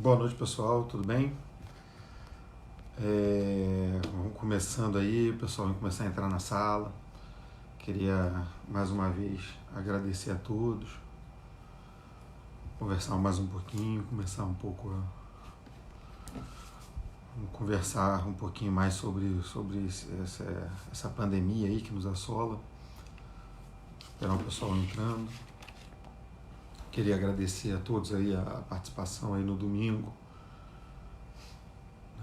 Boa noite, pessoal, tudo bem? Vamos começando aí, o pessoal vai começar a entrar na sala. Queria mais uma vez agradecer a todos, conversar mais um pouquinho, conversar um pouquinho mais sobre essa pandemia aí que nos assola. Esperar o pessoal entrando. Queria agradecer a todos aí a participação aí no domingo.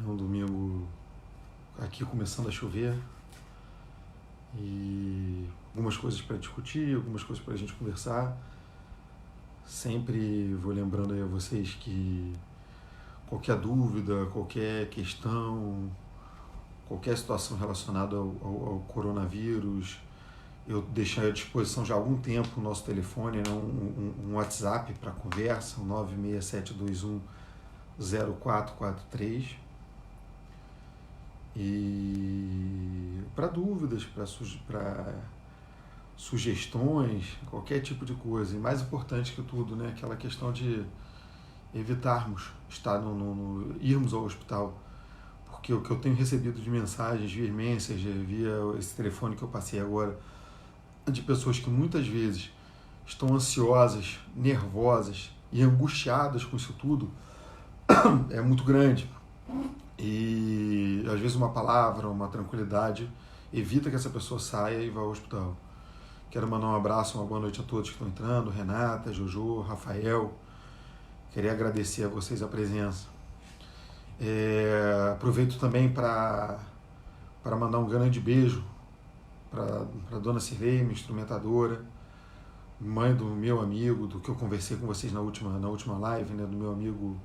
Um domingo aqui começando a chover e algumas coisas para discutir, algumas coisas para a gente conversar. Sempre vou lembrando aí a vocês que qualquer dúvida, qualquer questão, qualquer situação relacionada ao coronavírus, eu deixei à disposição já há algum tempo o nosso telefone, né, um WhatsApp para conversa, 967210443. E para dúvidas, para sugestões, qualquer tipo de coisa. E mais importante que tudo, né, aquela questão de evitarmos irmos ao hospital. Porque o que eu tenho recebido de mensagens via Messenger, via esse telefone que eu passei agora, de pessoas que muitas vezes estão ansiosas, nervosas e angustiadas com isso tudo, é muito grande. E às vezes uma palavra, uma tranquilidade evita que essa pessoa saia e vá ao hospital. Quero mandar um abraço, uma boa noite a todos que estão entrando, Renata, Jojo, Rafael. Queria agradecer a vocês a presença. Aproveito também para mandar um grande beijo para dona Cirlei, minha instrumentadora, mãe do meu amigo, do que eu conversei com vocês na última live, né, do meu amigo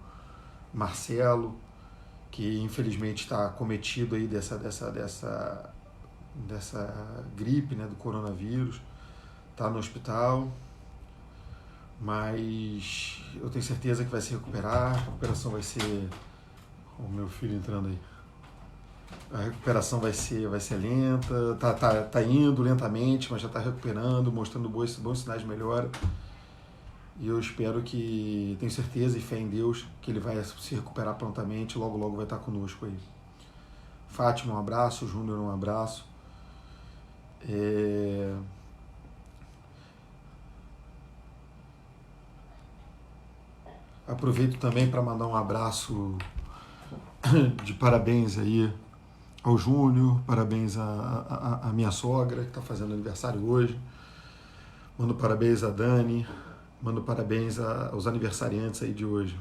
Marcelo, que infelizmente está acometido aí dessa gripe, né, do coronavírus, está no hospital, mas eu tenho certeza que vai se recuperar. A recuperação vai ser... O meu filho entrando aí. A recuperação vai ser lenta, tá indo lentamente, mas já está recuperando, mostrando bons sinais de melhora. E eu espero tenho certeza e fé em Deus, que ele vai se recuperar prontamente, logo logo vai estar conosco aí. Fátima, um abraço, Júnior, um abraço. Aproveito também para mandar um abraço de parabéns aí ao Júnior, parabéns à minha sogra, que está fazendo aniversário hoje. Mando parabéns a Dani, mando parabéns aos aniversariantes aí de hoje.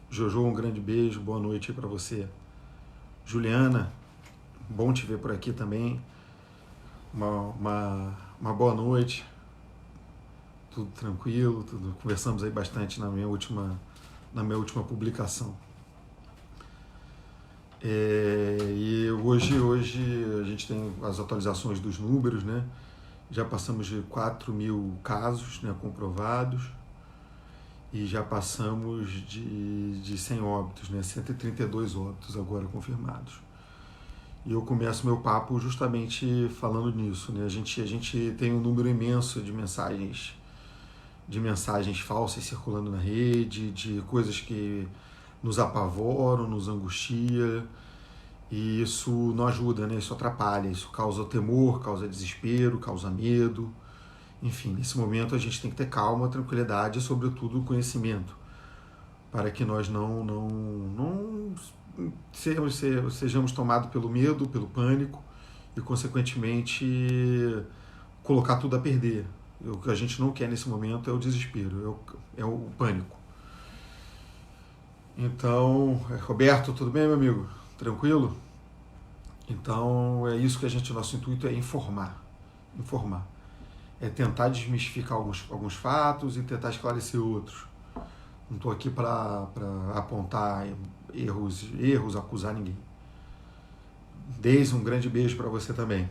Jojo, um grande beijo, boa noite aí para você. Juliana, bom te ver por aqui também. Uma boa noite. Tudo tranquilo, conversamos aí bastante na minha última publicação. E hoje a gente tem as atualizações dos números, né? Já passamos de 4.000 casos, né, comprovados, e já passamos de 100 óbitos, né, 132 óbitos agora confirmados. E eu começo meu papo justamente falando nisso, né? A gente tem um número imenso de mensagens falsas circulando na rede, de coisas que nos apavoram, nos angustia, e isso não ajuda, né? Isso atrapalha, isso causa temor, causa desespero, causa medo. Enfim, nesse momento a gente tem que ter calma, tranquilidade e, sobretudo, conhecimento, para que nós não sejamos tomados pelo medo, pelo pânico e, consequentemente, colocar tudo a perder. O que a gente não quer nesse momento é o desespero, é o pânico. Então, Roberto, tudo bem, meu amigo? Tranquilo? Então, é isso que nosso intuito é informar. É tentar desmistificar alguns fatos e tentar esclarecer outros. Não estou aqui para apontar erros, acusar ninguém. Deise, um grande beijo para você também.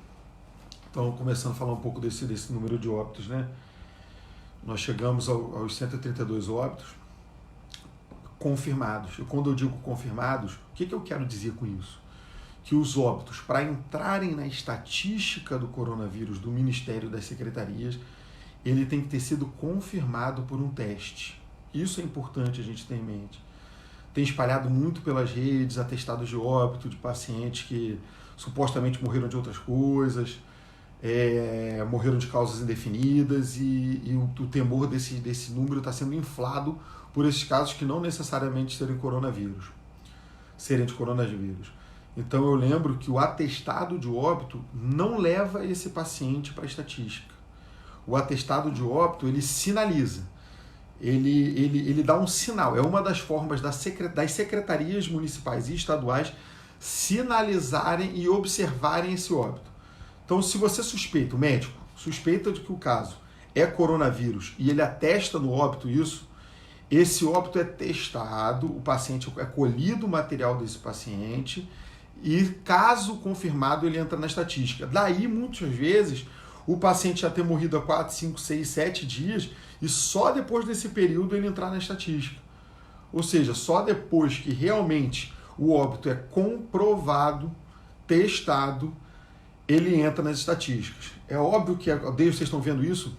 Então, começando a falar um pouco desse número de óbitos, né? Nós chegamos aos 132 óbitos confirmados. E quando eu digo confirmados, o que eu quero dizer com isso? Que os óbitos, para entrarem na estatística do coronavírus do Ministério das Secretarias, ele tem que ter sido confirmado por um teste. Isso é importante a gente ter em mente. tem espalhado muito pelas redes atestados de óbito de pacientes que supostamente morreram de outras coisas, morreram de causas indefinidas, e o temor desse número está sendo inflado por esses casos que não necessariamente serem de coronavírus. Então eu lembro que o atestado de óbito não leva esse paciente para a estatística. O atestado de óbito, ele sinaliza, ele dá um sinal, é uma das formas das secretarias municipais e estaduais sinalizarem e observarem esse óbito. Então, se você suspeita, o médico suspeita de que o caso é coronavírus e ele atesta no óbito isso, esse óbito é testado, o paciente é colhido o material desse paciente e, caso confirmado, ele entra na estatística. Daí, muitas vezes, o paciente já ter morrido há 4, 5, 6, 7 dias e só depois desse período ele entrar na estatística. Ou seja, só depois que realmente o óbito é comprovado, testado, ele entra nas estatísticas. É óbvio que, desde vocês estão vendo isso,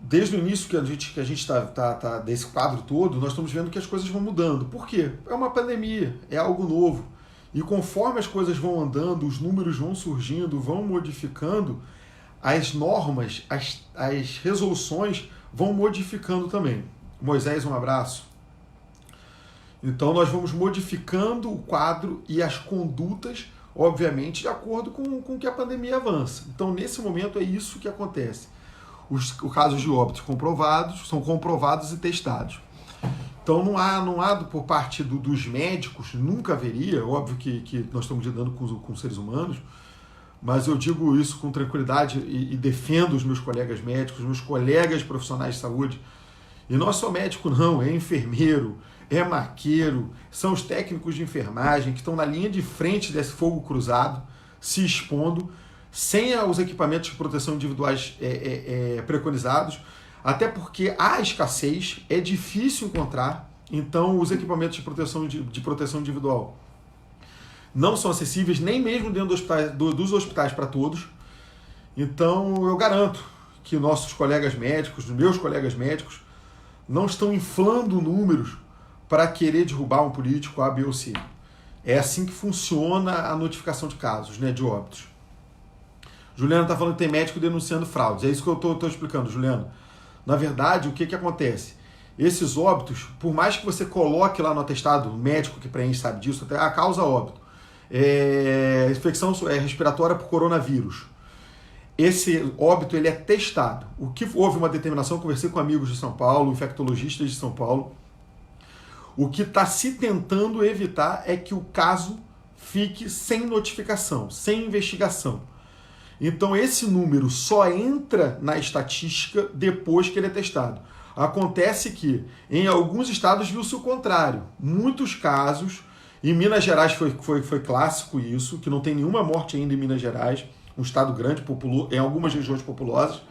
desde o início que a gente está desse quadro todo, nós estamos vendo que as coisas vão mudando. Por quê? É uma pandemia, é algo novo. E conforme as coisas vão andando, os números vão surgindo, vão modificando, as normas, as resoluções vão modificando também. Moisés, um abraço. Então nós vamos modificando o quadro e as condutas, obviamente, de acordo com que a pandemia avança. Então, nesse momento, é isso que acontece. Os casos de óbitos comprovados são comprovados e testados. Então não há por parte dos médicos, nunca haveria, óbvio que nós estamos lidando com seres humanos, mas eu digo isso com tranquilidade e defendo os meus colegas médicos, os meus colegas profissionais de saúde. E não é só médico não, é enfermeiro, é maqueiro, são os técnicos de enfermagem que estão na linha de frente desse fogo cruzado, se expondo, sem os equipamentos de proteção individuais preconizados, até porque há escassez, é difícil encontrar, então os equipamentos de proteção individual não são acessíveis nem mesmo dentro dos hospitais para todos. Então eu garanto que nossos colegas médicos, meus colegas médicos, não estão inflando números para querer derrubar um político A, B ou C. É assim que funciona a notificação de casos, né, de óbitos. Juliano está falando que tem médico denunciando fraudes. É isso que eu estou explicando, Juliano. Na verdade, o que acontece? Esses óbitos, por mais que você coloque lá no atestado, o médico que preenche sabe disso, até a causa óbito, infecção respiratória por coronavírus. Esse óbito ele é testado. O que houve uma determinação, conversei com amigos de São Paulo, infectologistas de São Paulo, o que está se tentando evitar é que o caso fique sem notificação, sem investigação. Então esse número só entra na estatística depois que ele é testado. Acontece que em alguns estados viu-se o contrário. Muitos casos, em Minas Gerais foi clássico isso, que não tem nenhuma morte ainda em Minas Gerais, um estado grande, em algumas regiões populosas,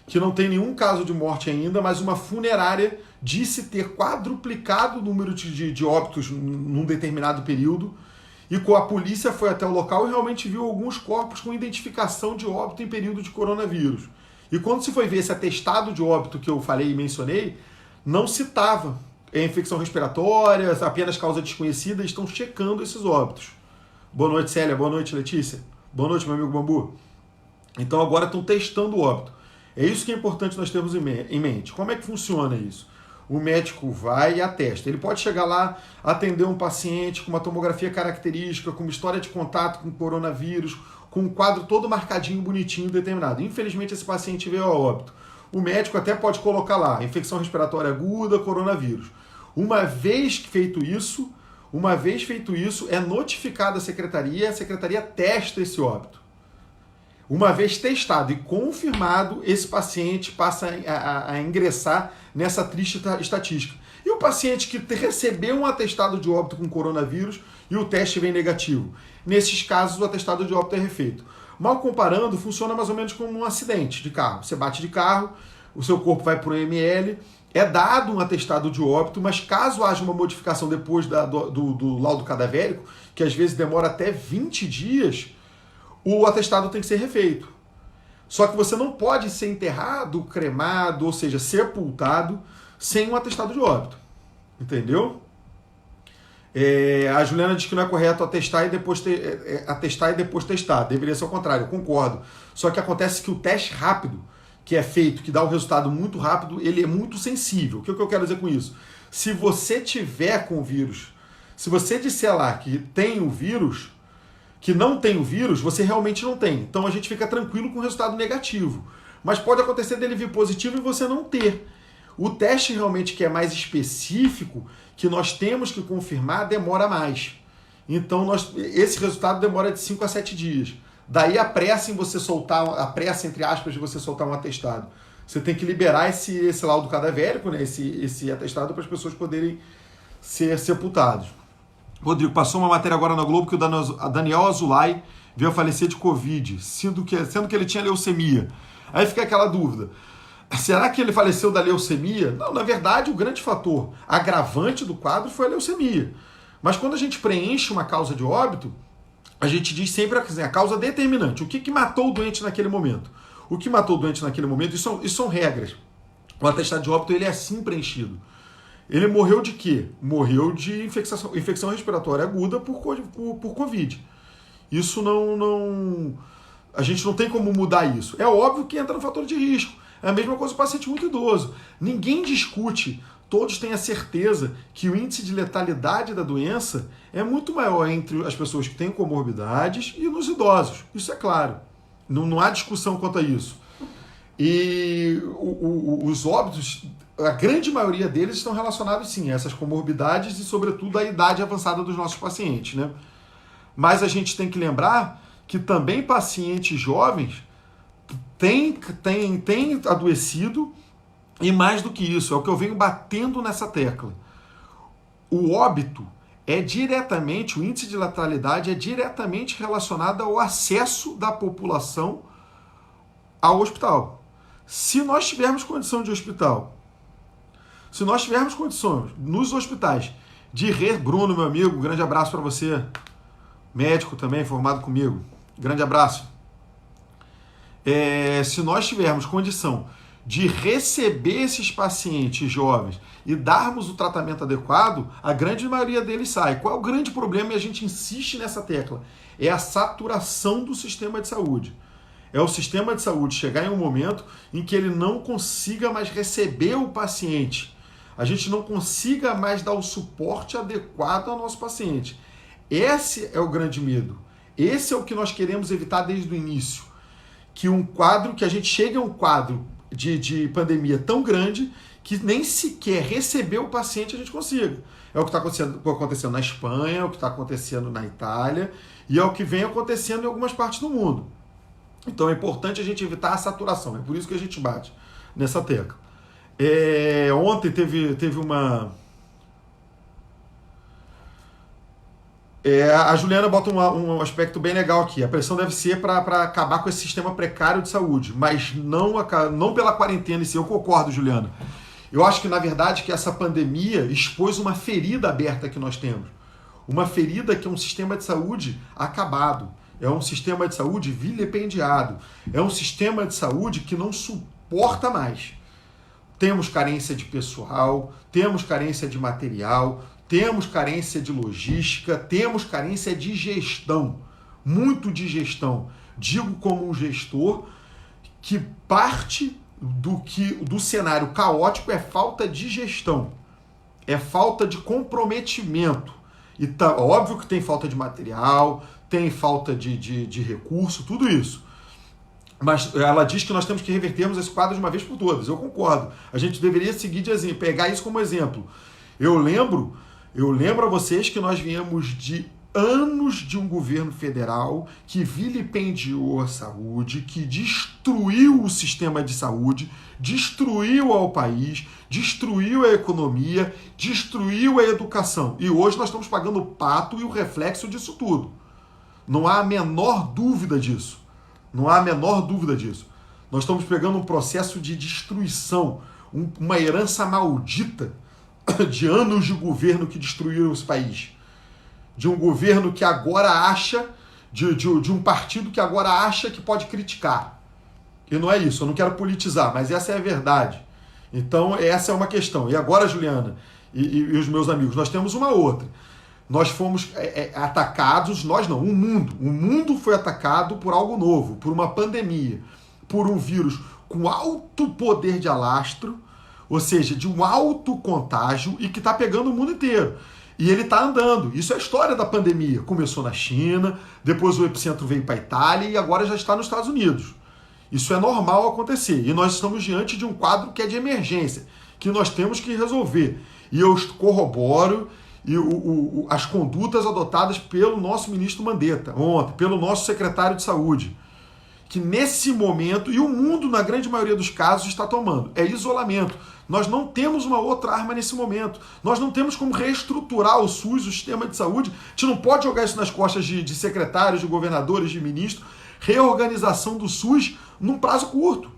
que não tem nenhum caso de morte ainda, mas uma funerária disse ter quadruplicado o número de óbitos num determinado período, e a polícia foi até o local e realmente viu alguns corpos com identificação de óbito em período de coronavírus. E quando se foi ver esse atestado de óbito que eu falei e mencionei, não citava infecção respiratória, apenas causa desconhecida, estão checando esses óbitos. Boa noite, Célia. Boa noite, Letícia. Boa noite, meu amigo Bambu. Então agora estão testando o óbito. É isso que é importante nós termos em mente. Como é que funciona isso? O médico vai e atesta. Ele pode chegar lá, atender um paciente com uma tomografia característica, com uma história de contato com coronavírus, com um quadro todo marcadinho, bonitinho, determinado. Infelizmente, esse paciente veio a óbito. O médico até pode colocar lá, infecção respiratória aguda, coronavírus. Uma vez feito isso, é notificada a secretaria testa esse óbito. Uma vez testado e confirmado, esse paciente passa a ingressar nessa triste estatística. E o paciente que recebeu um atestado de óbito com coronavírus e o teste vem negativo? Nesses casos, o atestado de óbito é refeito. Mal comparando, funciona mais ou menos como um acidente de carro. Você bate de carro, o seu corpo vai para o EML, é dado um atestado de óbito, mas caso haja uma modificação depois do laudo cadavérico, que às vezes demora até 20 dias, o atestado tem que ser refeito. Só que você não pode ser enterrado, cremado, ou seja, sepultado, sem um atestado de óbito. Entendeu? A Juliana diz que não é correto atestar e depois testar. Deveria ser o contrário, eu concordo. Só que acontece que o teste rápido, que é feito, que dá o resultado muito rápido, ele é muito sensível. O que eu quero dizer com isso? Se você tiver com o vírus, se você disser lá que tem o vírus, que não tem o vírus, você realmente não tem. Então a gente fica tranquilo com o resultado negativo. Mas pode acontecer dele vir positivo e você não ter. O teste realmente que é mais específico, que nós temos que confirmar, demora mais. Então esse resultado demora de 5 a 7 dias. Daí a pressa em você soltar, a pressa entre aspas de você soltar um atestado. Você tem que liberar esse laudo cadavérico, né, esse atestado para as pessoas poderem ser sepultados. Rodrigo, passou uma matéria agora na Globo que o Daniel Azulay veio a falecer de Covid, sendo que ele tinha leucemia. Aí fica aquela dúvida. Será que ele faleceu da leucemia? Não, na verdade, o grande fator agravante do quadro foi a leucemia. Mas quando a gente preenche uma causa de óbito, a gente diz sempre a causa determinante. O que matou o doente naquele momento? O que matou o doente naquele momento, isso são regras. O atestado de óbito ele é assim preenchido. Ele morreu de quê? Morreu de infecção respiratória aguda por Covid. Isso a gente não tem como mudar isso. É óbvio que entra no fator de risco. É a mesma coisa o paciente muito idoso. Ninguém discute, todos têm a certeza que o índice de letalidade da doença é muito maior entre as pessoas que têm comorbidades e nos idosos. Isso é claro. Não há discussão quanto a isso. E os óbitos, a grande maioria deles estão relacionados, sim, a essas comorbidades e, sobretudo, à idade avançada dos nossos pacientes, né? Mas a gente tem que lembrar que também pacientes jovens têm adoecido, e mais do que isso, é o que eu venho batendo nessa tecla. O óbito o índice de letalidade é diretamente relacionado ao acesso da população ao hospital. Se nós tivermos condição de hospital, se nós tivermos condições nos hospitais de Bruno, meu amigo, grande abraço para você, médico também, formado comigo, grande abraço. Se nós tivermos condição de receber esses pacientes jovens e darmos o tratamento adequado, a grande maioria deles sai. Qual é o grande problema? E a gente insiste nessa tecla. É a saturação do sistema de saúde. É o sistema de saúde chegar em um momento em que ele não consiga mais receber o paciente. A gente não consiga mais dar o suporte adequado ao nosso paciente. Esse é o grande medo. Esse é o que nós queremos evitar desde o início. Que a gente chegue a um quadro de pandemia tão grande que nem sequer receber o paciente a gente consiga. É o que está acontecendo na Espanha, é o que está acontecendo na Itália e é o que vem acontecendo em algumas partes do mundo. Então é importante a gente evitar a saturação, é por isso que a gente bate nessa tecla. Ontem teve uma... a Juliana bota um aspecto bem legal aqui. A pressão deve ser para acabar com esse sistema precário de saúde, mas não pela quarentena em si. Eu concordo, Juliana. Eu acho que, na verdade, que essa pandemia expôs uma ferida aberta que nós temos. Uma ferida que é um sistema de saúde acabado. É um sistema de saúde vilipendiado. É um sistema de saúde que não suporta mais. Temos carência de pessoal, temos carência de material, temos carência de logística, temos carência de gestão, muito de gestão. Digo como um gestor que parte do cenário caótico é falta de gestão, é falta de comprometimento. E óbvio que tem falta de material, tem falta de recurso, tudo isso. Mas ela diz que nós temos que revertermos esse quadro de uma vez por todas. Eu concordo. A gente deveria seguir pegar isso como exemplo. Eu lembro a vocês que nós viemos de anos de um governo federal que vilipendiou a saúde, que destruiu o sistema de saúde, destruiu ao país, destruiu a economia, destruiu a educação. E hoje nós estamos pagando o pato e o reflexo disso tudo. Não há a menor dúvida disso. Não há a menor dúvida disso. Nós estamos pegando um processo de destruição, uma herança maldita de anos de governo que destruíram esse país. De um governo que agora acha, de um partido que agora acha que pode criticar. E não é isso, eu não quero politizar, mas essa é a verdade. Então, essa é uma questão. E agora, Juliana e os meus amigos, nós temos uma outra. Nós fomos atacados, nós não, o mundo. O mundo foi atacado por algo novo, por uma pandemia, por um vírus com alto poder de alastro, ou seja, de um alto contágio e que está pegando o mundo inteiro. E ele está andando. Isso é a história da pandemia. Começou na China, depois o epicentro veio para a Itália e agora já está nos Estados Unidos. Isso é normal acontecer. E nós estamos diante de um quadro que é de emergência, que nós temos que resolver. E eu corroboro as condutas adotadas pelo nosso ministro Mandetta ontem, pelo nosso secretário de Saúde, que nesse momento, e o mundo na grande maioria dos casos está tomando, é isolamento. Nós não temos uma outra arma nesse momento. Nós não temos como reestruturar o SUS, o sistema de saúde. A gente não pode jogar isso nas costas de secretários, de governadores, de ministros. Reorganização do SUS num prazo curto.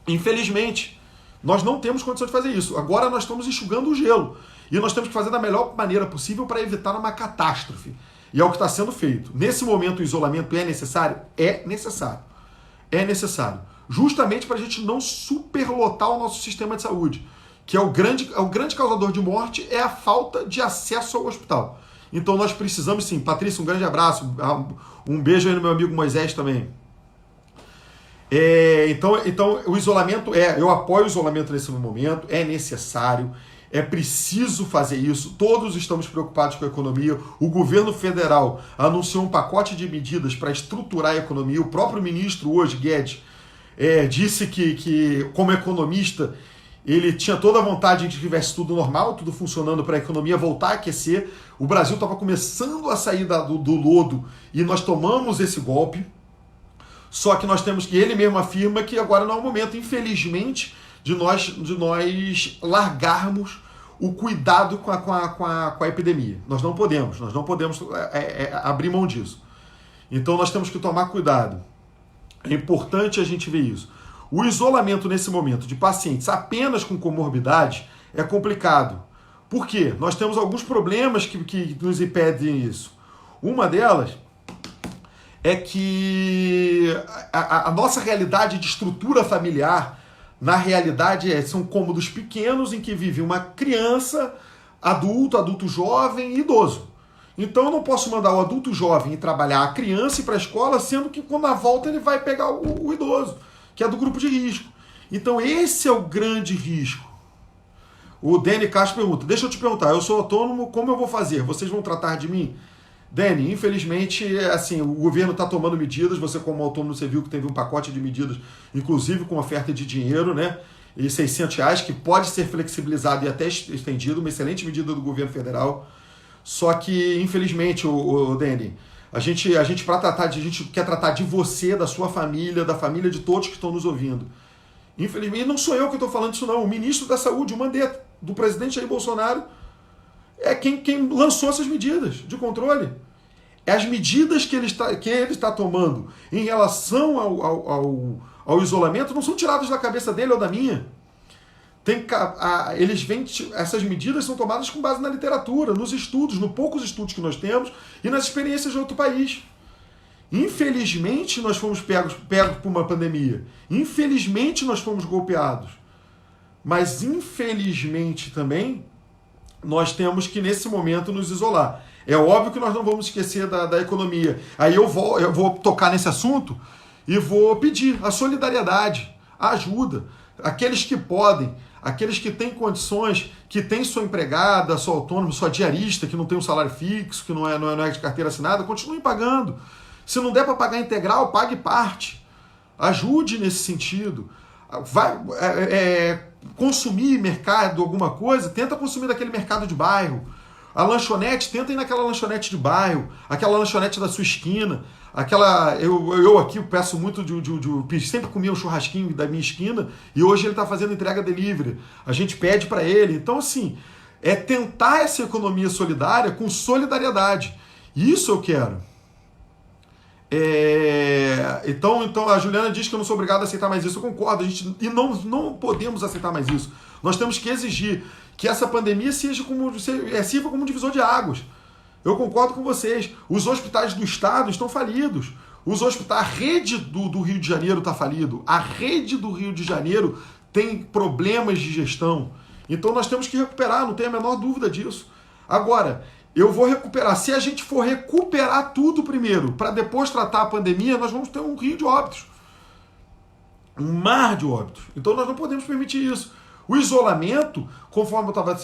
Infelizmente, nós não temos condição de fazer isso. Agora nós estamos enxugando o gelo. E nós temos que fazer da melhor maneira possível para evitar uma catástrofe. E é o que está sendo feito. Nesse momento, o isolamento é necessário? É necessário. É necessário. Justamente para a gente não superlotar o nosso sistema de saúde, que é o grande causador de morte, é a falta de acesso ao hospital. Então nós precisamos sim. Patrícia, um grande abraço. Um beijo aí no meu amigo Moisés também. Então o isolamento eu apoio o isolamento nesse momento, é necessário, é preciso fazer isso, todos estamos preocupados com a economia, o governo federal anunciou um pacote de medidas para estruturar a economia, o próprio ministro hoje, Guedes, disse que como economista, ele tinha toda a vontade de que tivesse tudo normal, tudo funcionando para a economia voltar a aquecer, o Brasil estava começando a sair do lodo e nós tomamos esse golpe. Só que nós temos que, ele mesmo afirma que agora não é o momento, infelizmente, de nós largarmos o cuidado com a epidemia. Nós não podemos abrir mão disso. Então nós temos que tomar cuidado. É importante a gente ver isso. O isolamento nesse momento de pacientes apenas com comorbidade é complicado. Por quê? Nós temos alguns problemas que nos impedem isso. Uma delas é que a nossa realidade de estrutura familiar, na realidade, são cômodos pequenos em que vive uma criança, adulto jovem e idoso. Então eu não posso mandar o adulto jovem ir trabalhar a criança e ir para a escola, sendo que quando na volta ele vai pegar o idoso, que é do grupo de risco. Então esse é o grande risco. O Dani Castro pergunta, deixa eu te perguntar, eu sou autônomo, como eu vou fazer? Vocês vão tratar de mim? Dani, infelizmente, assim, o governo está tomando medidas, você como autônomo, você viu que teve um pacote de medidas, inclusive com oferta de dinheiro, né? E R$600, que pode ser flexibilizado e até estendido, uma excelente medida do governo federal. Só que, infelizmente, Dani, a gente quer tratar de você, da sua família, da família de todos que estão nos ouvindo. Infelizmente, não sou eu que estou falando isso não, o ministro da Saúde, o Mandetta, do presidente Jair Bolsonaro, é quem lançou essas medidas de controle. As medidas que ele está tomando em relação ao isolamento não são tiradas da cabeça dele ou da minha. Essas medidas são tomadas com base na literatura, nos estudos, nos poucos estudos que nós temos e nas experiências de outro país. Infelizmente, nós fomos pegos por uma pandemia. Infelizmente, nós fomos golpeados. Mas, infelizmente, também, nós temos que, nesse momento, nos isolar. É óbvio que nós não vamos esquecer da economia. Aí eu vou tocar nesse assunto e vou pedir a solidariedade, a ajuda. Aqueles que podem, aqueles que têm condições, que têm sua empregada, sua autônoma, sua diarista, que não tem um salário fixo, que não é de carteira assinada, continuem pagando. Se não der para pagar integral, pague parte. Ajude nesse sentido. Vai consumir mercado, alguma coisa, tenta consumir daquele mercado de bairro. A lanchonete, tenta ir naquela lanchonete de bairro, aquela lanchonete da sua esquina, eu aqui peço muito sempre comia um churrasquinho da minha esquina e hoje ele está fazendo entrega delivery. A gente pede para ele. Então, assim, é tentar essa economia solidária com solidariedade. Isso eu quero. Então a Juliana diz que eu não sou obrigado a aceitar mais isso. Eu concordo, e não podemos aceitar mais isso. Nós temos que exigir que essa pandemia sirva como um divisor de águas. Eu concordo com vocês. Os hospitais do Estado estão falidos. Os hospitais, a rede do Rio de Janeiro está falido, a rede do Rio de Janeiro tem problemas de gestão. Então nós temos que recuperar, não tem a menor dúvida disso. Agora, eu vou recuperar. Se a gente for recuperar tudo primeiro, para depois tratar a pandemia, nós vamos ter um rio de óbitos. Um mar de óbitos. Então nós não podemos permitir isso. O isolamento, conforme eu estava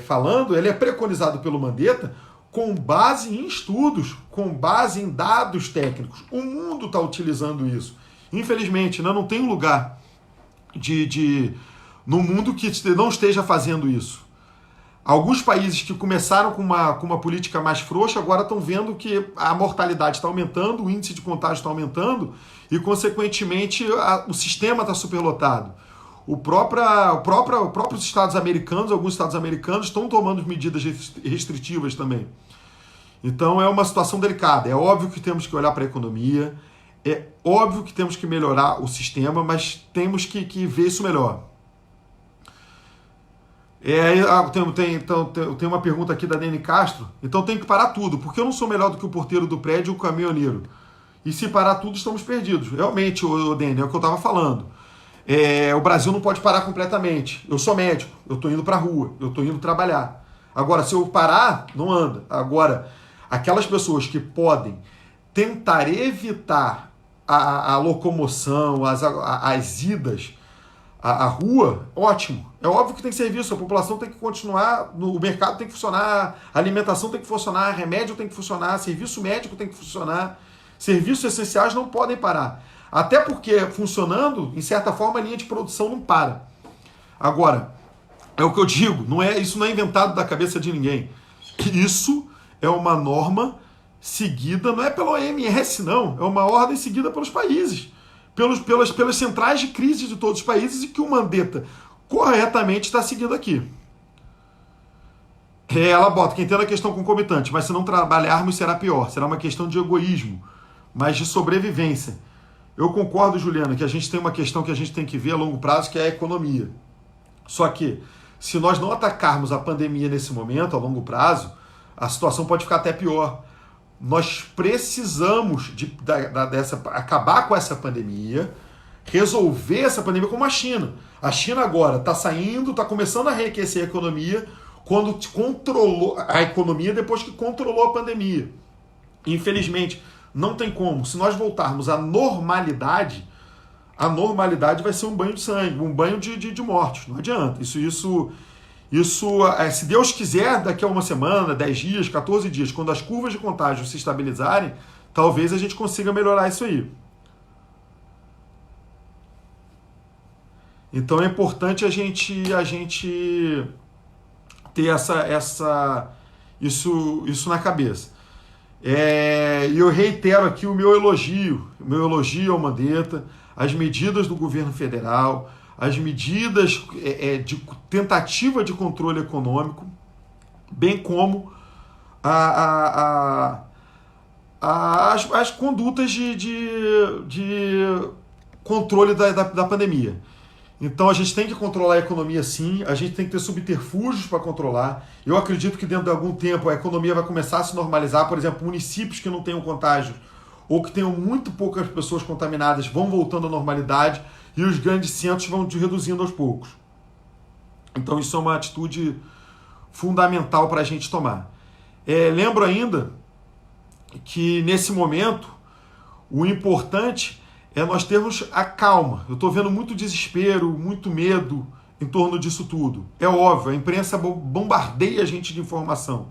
falando, ele é preconizado pelo Mandetta com base em estudos, com base em dados técnicos. O mundo está utilizando isso. Infelizmente, não tem um lugar no mundo que não esteja fazendo isso. Alguns países que começaram com uma política mais frouxa agora estão vendo que a mortalidade está aumentando, o índice de contágio está aumentando e, consequentemente, o sistema está superlotado. Os próprios Estados americanos, alguns Estados americanos, estão tomando medidas restritivas também. Então é uma situação delicada. É óbvio que temos que olhar para a economia, é óbvio que temos que melhorar o sistema, mas temos que ver isso melhor. Tem uma pergunta aqui da Dani Castro. Então tem que parar tudo, porque eu não sou melhor do que o porteiro do prédio ou o caminhoneiro. E se parar tudo, estamos perdidos. Realmente, Dani, é o que eu estava falando. O Brasil não pode parar completamente. Eu sou médico, eu estou indo para a rua, eu estou indo trabalhar. Agora, se eu parar, não anda. Agora, aquelas pessoas que podem tentar evitar a locomoção, as idas à rua, ótimo. É óbvio que tem serviço, a população tem que continuar, o mercado tem que funcionar, a alimentação tem que funcionar, remédio tem que funcionar, serviço médico tem que funcionar, serviços essenciais não podem parar. Até porque, funcionando, em certa forma, a linha de produção não para. Agora, é o que eu digo, isso não é inventado da cabeça de ninguém. Isso é uma norma seguida, não é pela OMS, não, é uma ordem seguida pelos países, pelas centrais de crise de todos os países e que o Mandetta corretamente está seguindo aqui. Ela bota que entenda a questão concomitante, mas se não trabalharmos será pior, será uma questão de egoísmo, mas de sobrevivência. Eu concordo, Juliana, que a gente tem uma questão que a gente tem que ver a longo prazo, que é a economia. Só que, se nós não atacarmos a pandemia nesse momento, a longo prazo, a situação pode ficar até pior. Nós precisamos acabar com essa pandemia, resolver essa pandemia como a China. A China agora está começando a reaquecer a economia quando controlou a economia depois que controlou a pandemia. Infelizmente, não tem como. Se nós voltarmos à normalidade, a normalidade vai ser um banho de sangue, um banho de mortos. Não adianta. Isso, se Deus quiser, daqui a uma semana, 10 dias, 14 dias, quando as curvas de contágio se estabilizarem, talvez a gente consiga melhorar isso aí. Então é importante a gente ter isso na cabeça. E eu reitero aqui o meu elogio ao Mandetta, as medidas do governo federal, as medidas de tentativa de controle econômico, bem como as condutas de controle da pandemia. Então a gente tem que controlar a economia sim, a gente tem que ter subterfúgios para controlar. Eu acredito que dentro de algum tempo a economia vai começar a se normalizar. Por exemplo, municípios que não tenham contágio ou que tenham muito poucas pessoas contaminadas vão voltando à normalidade e os grandes centros vão reduzindo aos poucos. Então isso é uma atitude fundamental para a gente tomar. Lembro ainda que nesse momento o importante é nós termos a calma. Eu estou vendo muito desespero, muito medo em torno disso tudo. É óbvio, a imprensa bombardeia a gente de informação.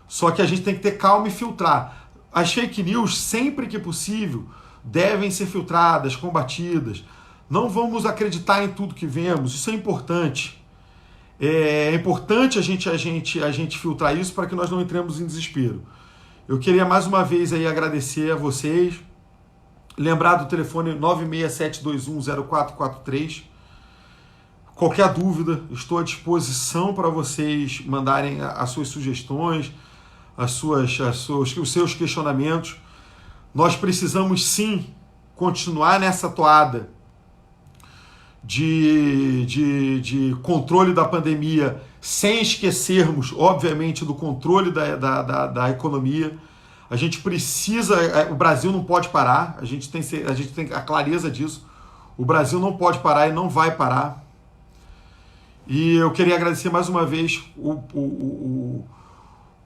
Só que a gente tem que ter calma e filtrar. As fake news, sempre que possível, devem ser filtradas, combatidas. Não vamos acreditar em tudo que vemos, isso é importante. É importante a gente filtrar isso para que nós não entremos em desespero. Eu queria mais uma vez aí agradecer a vocês. Lembrar do telefone 967210443. Qualquer dúvida, estou à disposição para vocês mandarem as suas sugestões, os seus questionamentos. Nós precisamos sim continuar nessa toada de controle da pandemia, sem esquecermos, obviamente, do controle da economia. A gente precisa, o Brasil não pode parar, a gente tem a clareza disso. O Brasil não pode parar e não vai parar. E eu queria agradecer mais uma vez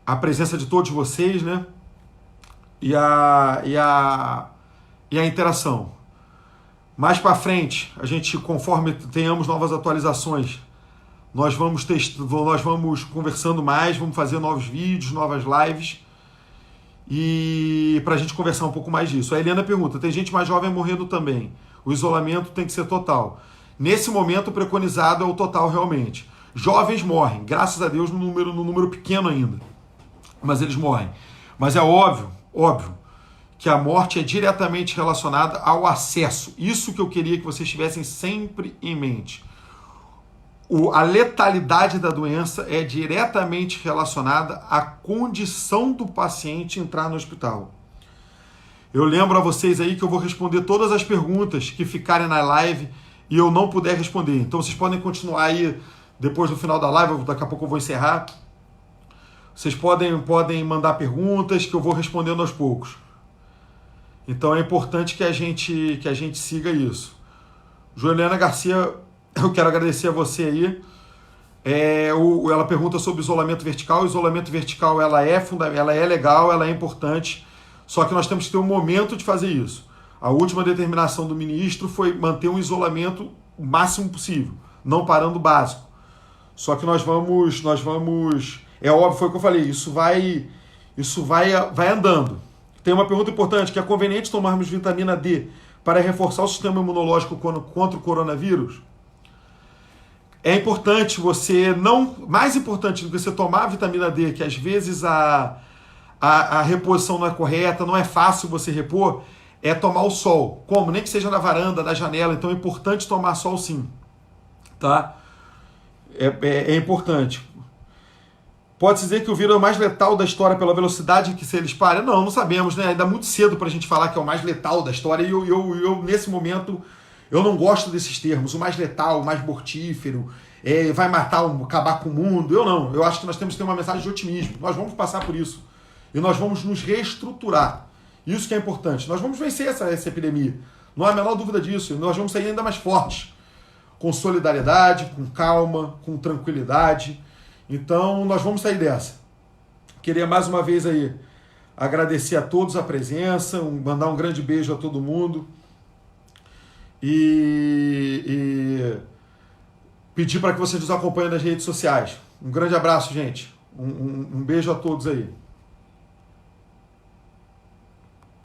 a presença de todos vocês, né? E a interação. Mais para frente, a gente, conforme tenhamos novas atualizações, nós vamos conversando mais, vamos fazer novos vídeos, novas lives, e para a gente conversar um pouco mais disso. A Helena pergunta, tem gente mais jovem morrendo também, o isolamento tem que ser total. Nesse momento, o preconizado é o total realmente. Jovens morrem, graças a Deus, no número pequeno ainda, mas eles morrem. Mas é óbvio, que a morte é diretamente relacionada ao acesso. Isso que eu queria que vocês tivessem sempre em mente. A letalidade da doença é diretamente relacionada à condição do paciente entrar no hospital. Eu lembro a vocês aí que eu vou responder todas as perguntas que ficarem na live e eu não puder responder. Então vocês podem continuar aí depois do final da live, daqui a pouco eu vou encerrar. Vocês podem mandar perguntas que eu vou respondendo aos poucos. Então é importante que a gente siga isso. Juliana Garcia, eu quero agradecer a você aí. Ela pergunta sobre isolamento vertical. O isolamento vertical ela é legal, ela é importante, só que nós temos que ter um momento de fazer isso. A última determinação do ministro foi manter um isolamento o máximo possível, não parando o básico. Só que nós vamos, é óbvio, foi o que eu falei, isso vai andando. Tem uma pergunta importante, que é conveniente tomarmos vitamina D para reforçar o sistema imunológico contra o coronavírus? É importante mais importante do que você tomar a vitamina D, que às vezes a reposição não é correta, não é fácil você repor, é tomar o sol. Como? Nem que seja na varanda, na janela, então é importante tomar sol sim. Tá? É importante. Pode-se dizer que o vírus é o mais letal da história pela velocidade que se ele espalha? Não sabemos, né? Ainda é muito cedo para a gente falar que é o mais letal da história e eu nesse momento, eu não gosto desses termos. O mais letal, o mais mortífero, vai matar, acabar com o mundo. Eu acho que nós temos que ter uma mensagem de otimismo. Nós vamos passar por isso. E nós vamos nos reestruturar. Isso que é importante. Nós vamos vencer essa epidemia. Não há a menor dúvida disso. Nós vamos sair ainda mais fortes. Com solidariedade, com calma, com tranquilidade. Então, nós vamos sair dessa. Queria mais uma vez aí agradecer a todos a presença, mandar um grande beijo a todo mundo e pedir para que vocês nos acompanhem nas redes sociais. Um grande abraço, gente. Um beijo a todos aí.